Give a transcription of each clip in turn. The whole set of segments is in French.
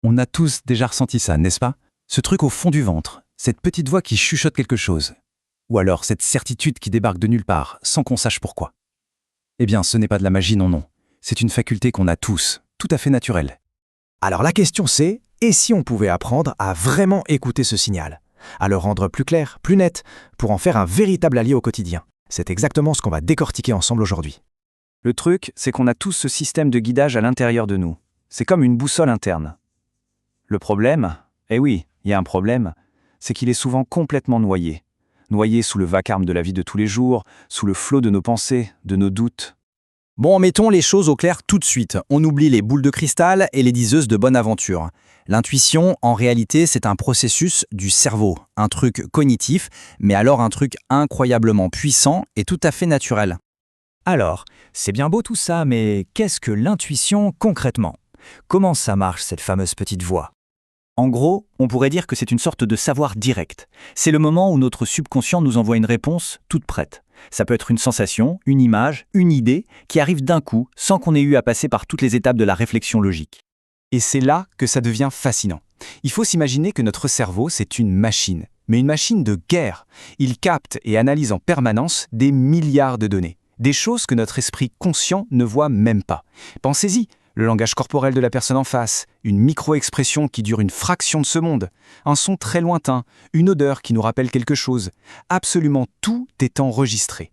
On a tous déjà ressenti ça, n'est-ce pas? Ce truc au fond du ventre, cette petite voix qui chuchote quelque chose. Ou alors cette certitude qui débarque de nulle part, sans qu'on sache pourquoi. Eh bien, ce n'est pas de la magie, non. C'est une faculté qu'on a tous, tout à fait naturelle. Alors la question c'est, et si on pouvait apprendre à vraiment écouter ce signal? À le rendre plus clair, plus net, pour en faire un véritable allié au quotidien. C'est exactement ce qu'on va décortiquer ensemble aujourd'hui. Le truc, c'est qu'on a tous ce système de guidage à l'intérieur de nous. C'est comme une boussole interne. Le problème, eh oui, il y a un problème, c'est qu'il est souvent complètement noyé. Noyé sous le vacarme de la vie de tous les jours, sous le flot de nos pensées, de nos doutes. Bon, mettons les choses au clair tout de suite. On oublie les boules de cristal et les diseuses de bonne aventure. L'intuition, en réalité, c'est un processus du cerveau, un truc cognitif, mais alors un truc incroyablement puissant et tout à fait naturel. Alors, c'est bien beau tout ça, mais qu'est-ce que l'intuition concrètement? Comment ça marche cette fameuse petite voix? En gros, on pourrait dire que c'est une sorte de savoir direct. C'est le moment où notre subconscient nous envoie une réponse toute prête. Ça peut être une sensation, une image, une idée qui arrive d'un coup sans qu'on ait eu à passer par toutes les étapes de la réflexion logique. Et c'est là que ça devient fascinant. Il faut s'imaginer que notre cerveau, c'est une machine, mais une machine de guerre. Il capte et analyse en permanence des milliards de données, des choses que notre esprit conscient ne voit même pas. Pensez-y, le langage corporel de la personne en face, une micro-expression qui dure une fraction de seconde, un son très lointain, une odeur qui nous rappelle quelque chose. Absolument tout est enregistré.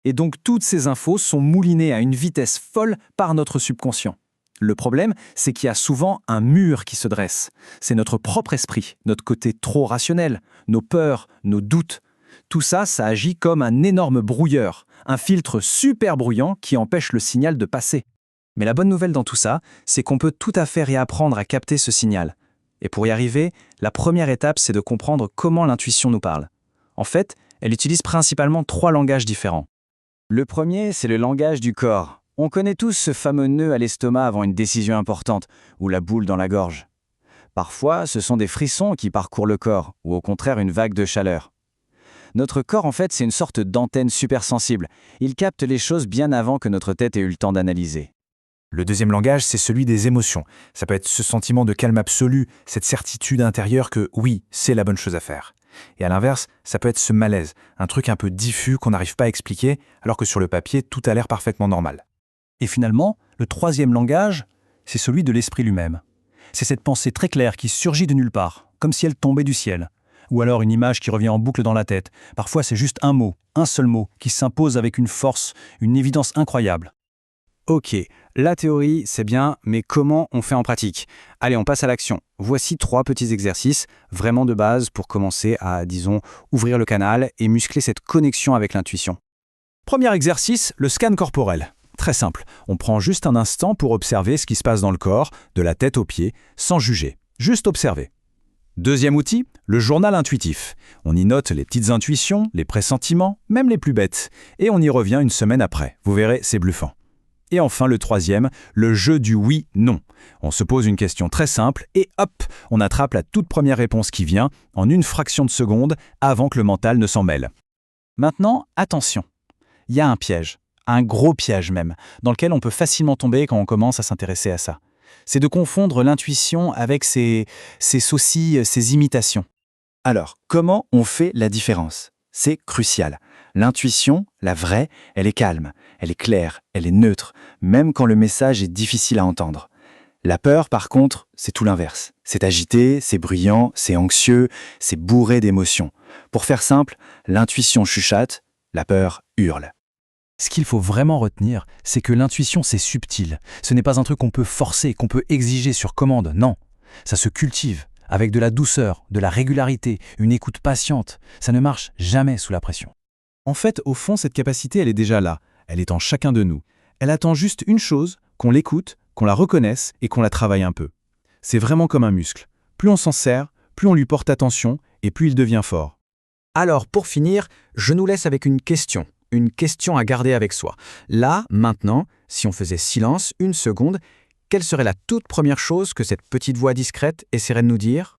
Et donc toutes ces infos sont moulinées à une vitesse folle par notre subconscient. Le problème, c'est qu'il y a souvent un mur qui se dresse. C'est notre propre esprit, notre côté trop rationnel, nos peurs, nos doutes. Tout ça, ça agit comme un énorme brouilleur, un filtre super bruyant qui empêche le signal de passer. Mais la bonne nouvelle dans tout ça, c'est qu'on peut tout à fait réapprendre à capter ce signal. Et pour y arriver, la première étape, c'est de comprendre comment l'intuition nous parle. En fait, elle utilise principalement 3 langages différents. Le premier, c'est le langage du corps. On connaît tous ce fameux nœud à l'estomac avant une décision importante, ou la boule dans la gorge. Parfois, ce sont des frissons qui parcourent le corps, ou au contraire une vague de chaleur. Notre corps, en fait, c'est une sorte d'antenne super sensible. Il capte les choses bien avant que notre tête ait eu le temps d'analyser. Le deuxième langage, c'est celui des émotions. Ça peut être ce sentiment de calme absolu, cette certitude intérieure que oui, c'est la bonne chose à faire. Et à l'inverse, ça peut être ce malaise, un truc un peu diffus qu'on n'arrive pas à expliquer, alors que sur le papier, tout a l'air parfaitement normal. Et finalement, le troisième langage, c'est celui de l'esprit lui-même. C'est cette pensée très claire qui surgit de nulle part, comme si elle tombait du ciel. Ou alors une image qui revient en boucle dans la tête. Parfois, c'est juste un mot, un seul mot, qui s'impose avec une force, une évidence incroyable. Ok, la théorie, c'est bien, mais comment on fait en pratique? Allez, on passe à l'action. Voici 3 petits exercices, vraiment de base, pour commencer à, disons, ouvrir le canal et muscler cette connexion avec l'intuition. Premier exercice, le scan corporel. Très simple, on prend juste un instant pour observer ce qui se passe dans le corps, de la tête aux pieds, sans juger, juste observer. Deuxième outil, le journal intuitif. On y note les petites intuitions, les pressentiments, même les plus bêtes, et on y revient une semaine après. Vous verrez, c'est bluffant. Et enfin le troisième, le jeu du oui-non. On se pose une question très simple et hop, on attrape la toute première réponse qui vient en une fraction de seconde avant que le mental ne s'en mêle. Maintenant, attention, il y a un piège, un gros piège même, dans lequel on peut facilement tomber quand on commence à s'intéresser à ça. C'est de confondre l'intuition avec ses saucisses, ses imitations. Alors, comment on fait la différence? C'est crucial. L'intuition, la vraie, elle est calme, elle est claire, elle est neutre, même quand le message est difficile à entendre. La peur, par contre, c'est tout l'inverse. C'est agité, c'est bruyant, c'est anxieux, c'est bourré d'émotions. Pour faire simple, l'intuition chuchote, la peur hurle. Ce qu'il faut vraiment retenir, c'est que l'intuition, c'est subtil. Ce n'est pas un truc qu'on peut forcer, qu'on peut exiger sur commande, non. Ça se cultive, avec de la douceur, de la régularité, une écoute patiente. Ça ne marche jamais sous la pression. En fait, au fond, cette capacité, elle est déjà là. Elle est en chacun de nous. Elle attend juste une chose, qu'on l'écoute, qu'on la reconnaisse et qu'on la travaille un peu. C'est vraiment comme un muscle. Plus on s'en sert, plus on lui porte attention et plus il devient fort. Alors, pour finir, je nous laisse avec une question à garder avec soi. Là, maintenant, si on faisait silence une seconde, quelle serait la toute première chose que cette petite voix discrète essaierait de nous dire ?